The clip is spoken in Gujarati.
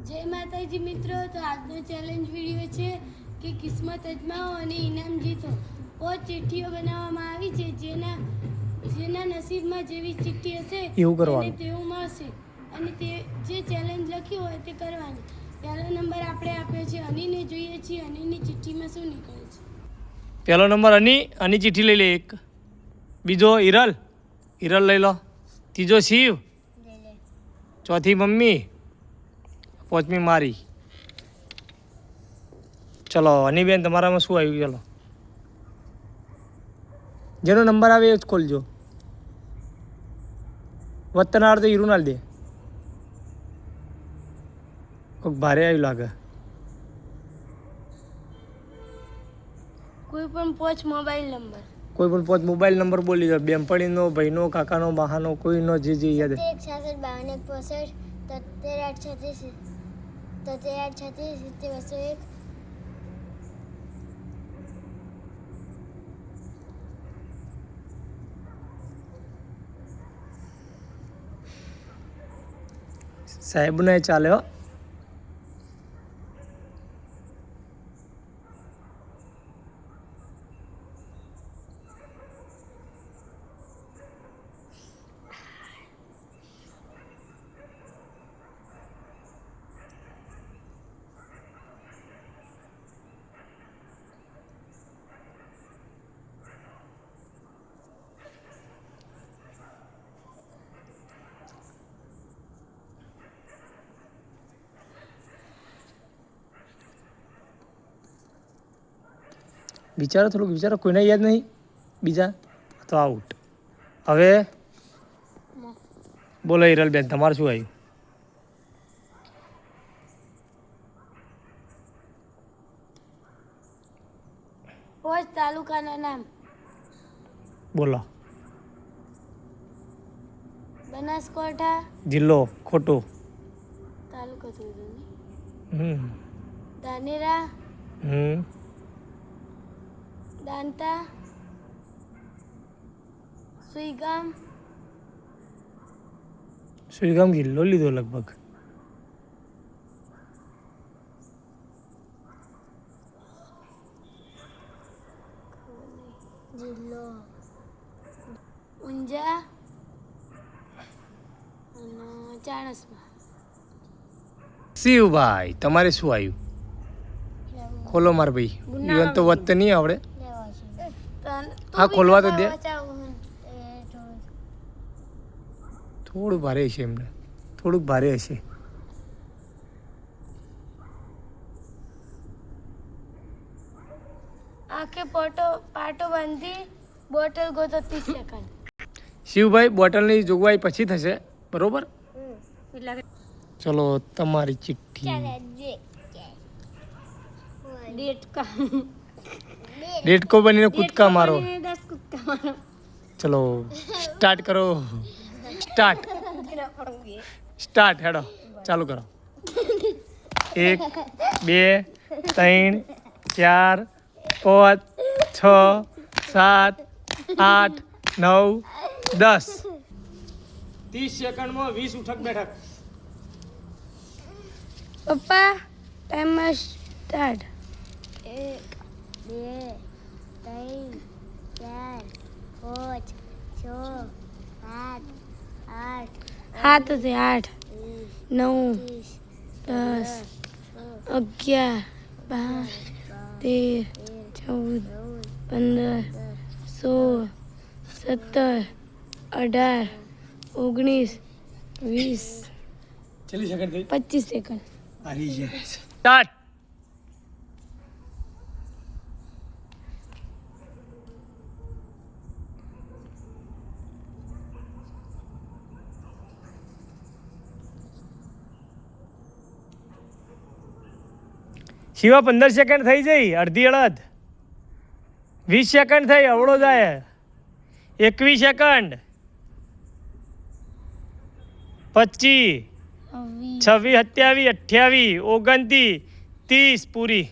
જય માતાજી મિત્રો, તો આજનો ચેલેન્જ વિડીયો છે કે કિસ્મત અજમાવો અને ઇનામ જીતો. 5 ચિઠ્ઠીઓ બનાવવામાં આવી છે, જેના નસીબમાં જેવી ચિઠ્ઠી હશે તેને તેવું મળશે અને તે જે ચેલેન્જ લખ્યું હોય તે કરવાની. પહેલો નંબર આપણે આપ્યો છે અનીને. જોઈએ છીએ અનીની ચિઠ્ઠીમાં શું નીકળે છે. પહેલો નંબર અની ચિઠ્ઠી લઈ લે એક. બીજો હિરલ લઈ લો. ત્રીજો શિવ, ચોથી મમ્મી, પાંચમી મારી. ચલો અનીબેન, તમારામાં શું આવ્યું? ચલો, જેનો નંબર આવે એ જ ખોલજો. વતનાર તો હીરું ના દે. કોઈક ભારે આવ્યું લાગે. કોઈ પણ 5 મોબાઈલ નંબર. કોઈ પણ 5 મોબાઈલ નંબર બોલી દો. બેનપણીનો, ભાઈનો, કાકાનો, બહાનો, કોઈનો જે યાદ. 66 52 65 73 36 201. સાહેબ ને ચાલે હો. વિચારો, થોડુંક વિચારો. કોઈને યાદ નહીં? બીજા તો આઉટ. હવે બોલો હિરલબેન, તમારે શું આવ્યું? પોચ તાલુકાના નામ. બોલો. બનાસકાંઠા જિલ્લો ખોટો. તાલુકો થયો. હમ ધાનેરા, હમ દાંતા, સુઈગામ, સુઈગામ જિલ્લો લીધો લગભગ. જિલ્લો ઊંઝા અને ચાણસ્મા. શિવભાઈ, તમારે શું આવ્યું? ખોલો માર ભાઈ. જીવન તો વધતે નહીં આવડે. હા, ખોલવા તો દે. થોડું ભારે હશે એમને, થોડુંક ભારે હશે. આંખે પાટો બાંધી બોટલ ગોતો 30 સેકન્ડ. શિવભાઈ, બોટલની જોગવાઈ પછી થશે, બરોબર? ચલો, તમારી ચિઠ્ઠી. ડેટકો બનીને કૂદકા મારો. ચલો, સ્ટાર્ટ કરો. સ્ટાર્ટ હેડો, ચાલુ કરો. 1 2 3 4 5 6 7 8 9 10. 30 સેકન્ડમાં 20 ઉઠક બેઠક. પપ્પા, ટાઈમર સ્ટાર્ટ. 1 2 3 4 5 6 7 8 8 9 10 11 12 13 14 15 16 17 18 19 ચલી સેકન્ડ થઈ. 25 સેકન્ડ. આવી જાય. સ્ટાર્ટ. શિવા, 15 સેકન્ડ થઈ જઈ. અડધી અડધ. 20 સેકન્ડ થઈ. અવળો જાય. 21 સેકન્ડ. 25 26 27 28 29 30 પૂરી.